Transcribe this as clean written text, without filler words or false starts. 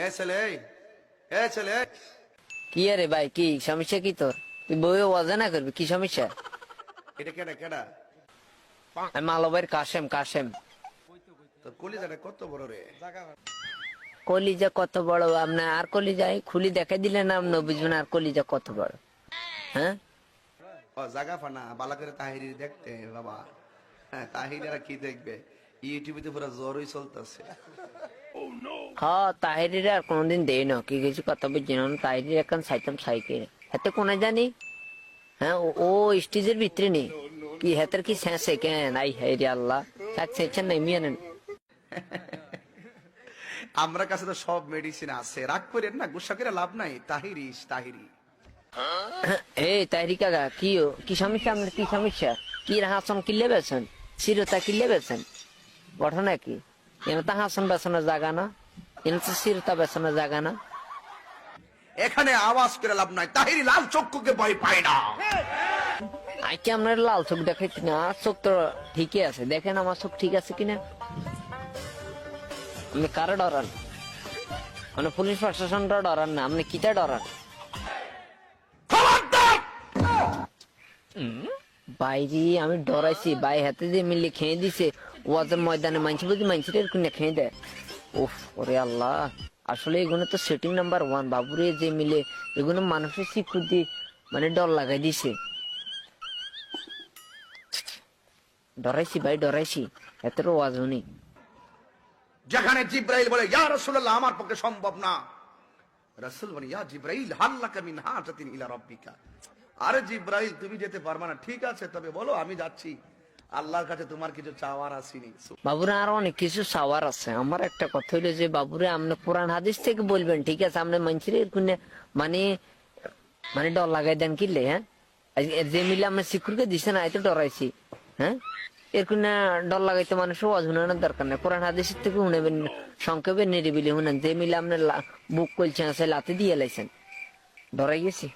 এ ছেলে, এ ছেলে, কি আরে ভাই, কি সমস্যা? কি তোর? তুই বই ওয়াজা না করবি? কি সমস্যা? এটা কেডা কেডা? আমি মালবের কাশেম। কাশেম তোর কলিজাটা কত বড় রে? কলিজা কত বড়? আপনার আর কলিজা খুলি দেখে দিলে না আপনি বুঝবেন আর কলিজা কত বড়। হ্যাঁ, ও জাগা ফানা বালা করে তাহিরি দেখতে বাবা। হ্যাঁ, তাহিরিরা কি দেখবে? ইউটিউবে তো পুরো জোরই চলতেছে। হ্যাঁ তাহিরিরা আর কোনোদিন দেই না, কি কিছু কথা বুঝছি না। তাহিরির এখন সাইতাম সাইকেল হাতে কোনে জানি। হ্যাঁ, ও স্টেজের ভিতরে নেই কি হাতের কি শেষে কেন? আই হাই রে আল্লাহ, এক সেকশন নাই মিয়ানেন। আমরা কাছে তো সব মেডিসিন আছে, রাগ করেন না, গুসা করে লাভ নাই। তাহিরি তাহিরি এই তাহিরি কাকা, কি সমস্যা আপনার? কি সমস্যা? কি হাসন কিনলে বেছেন? চিরতা কিনলে বেছেন? ঘটনা কি? এনে তো হাসন বেছানোর জায়গা না, এনে তো চিরতা বেছানোর জায়গা না। এখানে আওয়াজ করে লাভ নাই। তাহিরি লাল চক্ষুকে ভয় পায় না। আইকে আপনার লাল চোখ দেখাইছি না, আর চোখ তো ঠিকই আছে। দেখেন আমার চোখ ঠিক আছে কিনা। আপনি কারে ডরান? মানে পুলিশ প্রশাসনটা ডরান না, আপনি কিটা ডরান? বাইরে আমি ডরাইছি, বাই হাতে যে মিলে খেয়ে দিছে ওয়াজের ময়দানে। মানছি বুঝি মানছি এরকম খেয়ে দেয়। উফ ওরে আল্লাহ, আসলে এগুলো তো সেটিং নাম্বার 1 বাবুরে যে মিলে এগুলো মানুষের স্বীকৃতি মানে ডর লাগাই দিছে। ডরাইছি ভাই, ডরাইছি। এত ওয়াজ উনি যেখানে জিব্রাইল বলে ইয়া রাসূলুল্লাহ আমার পক্ষে সম্ভব না, রাসূল বলে ইয়া জিব্রাইল হাল লাকা মিন হাজাতিন ইলা রাব্বিকা। আরে জিব্রাইল তুমি যেতে পারবে না, ঠিক আছে তবে বলো আমি যাচ্ছি। আল্লাহর কাছে তোমার কিছু চাওয়ার আসেনি। বাবুরে আরো অনেক কিছু চাওয়ার আছে। আমার একটা কথা হইলো যে বাবুরে আপনি কোরআন হাদিস থেকে বলবেন, ঠিক আছে? আপনি মানুষের এরকম মানে মানে ডর লাগাই দেন কিনলে। হ্যাঁ, যে মিলে আমরা শিক্ষুরকে দিছে না, এত ডরাইছি। হ্যাঁ, এরকম ডর লাগাইতে মানুষের অজুনানোর দরকার নেই। কোরআন হাদিসের থেকে শুনেবেন, সংক্ষেপে নিরিবিলি শুনেন। যে মিলে আপনার বুক করছেন আছে লাতে দিয়ে লাইছেন, ডরাই গেছি।